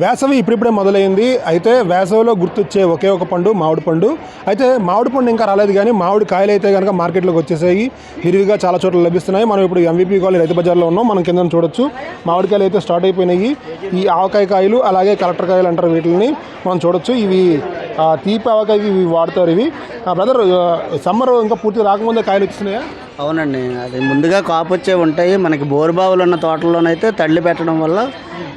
వేసవి ఇప్పుడిప్పుడే మొదలైంది. అయితే వేసవిలో గుర్తొచ్చే ఒకే ఒక పండు మామిడి పండు. అయితే మామిడి పండు ఇంకా రాలేదు, కానీ మామిడి కాయలు అయితే కనుక మార్కెట్లోకి వచ్చేసాయి. విరివిగా చాలా చోట్ల లభిస్తున్నాయి. మనం ఇప్పుడు ఎంవీపీ కాలనీ రైతు బజార్లో ఉన్నాం. మనం కింద చూడొచ్చు మామిడికాయలు అయితే స్టార్ట్ అయిపోయినాయి. ఈ ఆవకాయ కాయలు, అలాగే కలెక్టర్ కాయలు అంటారు వీటిని మనం చూడొచ్చు. ఇవి తీపి ఆవకాయకి ఇవి వాడతారు. ఇవి బ్రదర్, సమ్మర్ ఇంకా పూర్తి రాకముందే కాయలు వచ్చినాయా? అవునండి, అది ముందుగా కాపు వచ్చే ఉంటాయి. మనకి బోరుబావులు ఉన్న తోటల్లోనైతే తల్లి పెట్టడం వల్ల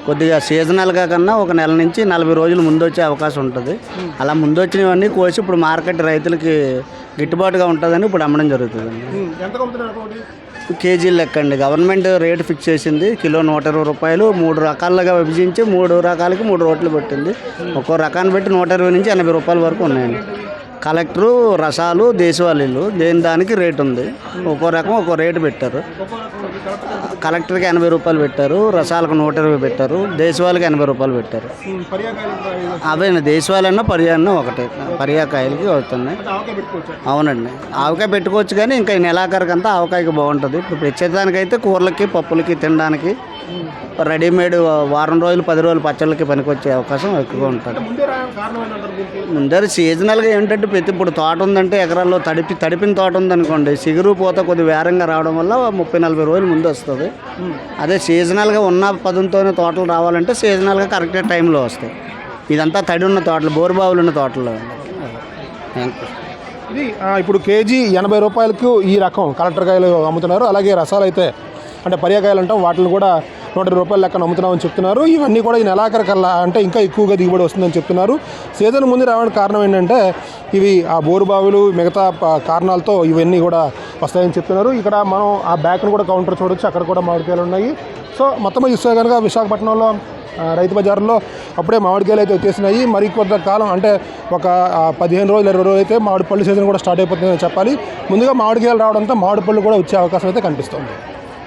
కొద్దిగా సీజనల్గా కన్నా ఒక నెల నుంచి 40 రోజులు ముందు వచ్చే అవకాశం ఉంటుంది. అలా ముందు వచ్చినవన్నీ కోసి ఇప్పుడు మార్కెట్ రైతులకి గిట్టుబాటుగా ఉంటుందని ఇప్పుడు అమ్మడం జరుగుతుందండి. కేజీలు లెక్క అండి. గవర్నమెంట్ రేటు ఫిక్స్ చేసింది. కిలో 120 రూపాయలు. 3 రకాలుగా విభజించి 3 రకాలకి 3 రోట్లు పెట్టింది. ఒక్కో రకాన్ని బట్టి 120 నుంచి 80 రూపాయల వరకు ఉన్నాయండి. కలెక్టరు, రసాలు, దేశవాళీలు దేని దానికి రేటు ఉంది. ఒక్కో రకం ఒక్కో రేటు పెట్టారు. కలెక్టర్కి 80 రూపాయలు పెట్టారు, రసాలకు 120 పెట్టారు, దేశవాళికి 80 రూపాయలు పెట్టారు. అవే దేశవాళీ పర్యాన్న ఒకటే పర్యాకాయలకి అవుతున్నాయి. అవునండి, ఆవకాయ పెట్టుకోవచ్చు, కానీ ఇంకా ఈ నెలాఖరికంతా ఆవకాయకి బాగుంటుంది. ఇప్పుడు ప్రత్యేకానికైతే కూరలకి, పప్పులకి తినడానికి రెడీమేడ్ వారం రోజులు 10 రోజులు పచ్చళ్ళకి పనికొచ్చే అవకాశం ఎక్కువగా ఉంటుంది. ముందర సీజనల్గా ఏంటంటే ఇప్పుడు తోట ఉందంటే ఎకరాల్లో తడిపిన తోట ఉందనుకోండి, సిగురు పూత కొద్ది వేరంగా రావడం వల్ల 30-40 రోజులు ముందు వస్తుంది. అదే సీజనల్గా ఉన్న పదంతోనే తోటలు రావాలంటే సీజనల్గా కరెక్ట్ టైంలో వస్తాయి. ఇదంతా తడి ఉన్న తోటలు, బోరుబావులు ఉన్న తోటల్లో. ఇది ఇప్పుడు కేజీ 80 రూపాయలకు ఈ రకం కలెక్టర్ కాయలు అమ్ముతున్నారు. అలాగే రసాలు అయితే అంటే పర్యాకాయలు అంటాం, వాటిని కూడా 120 రూపాయల లెక్కన అమ్ముతున్నామని చెప్తున్నారు. ఇవన్నీ కూడా ఈ నెలాఖరు కల్లా అంటే ఇంకా ఎక్కువగా దిగుబడి వస్తుందని చెప్తున్నారు. సీజన్ ముందు రావడానికి కారణం ఏంటంటే ఇవి ఆ బోరుబావులు మిగతా కారణాలతో ఇవన్నీ కూడా వస్తాయని చెప్తున్నారు. ఇక్కడ మనం ఆ బ్యాక్ను కూడా కౌంటర్ చూడొచ్చు, అక్కడ కూడా మామిడికాయలు ఉన్నాయి. సో మొత్తం చూస్తే కనుక విశాఖపట్నంలో రైతు బజార్లో అప్పుడే మామిడికాయలు అయితే వచ్చేసినాయి. మరి కొంతకాలం అంటే ఒక 15 రోజులు 20 రోజులు అయితే మామిడి పళ్ళు సీజన్ కూడా స్టార్ట్ అయిపోతుందని చెప్పాలి. ముందుగా మామిడికాయలు రావడంతో మామిడి పళ్ళు కూడా వచ్చే అవకాశం అయితే కనిపిస్తుంది.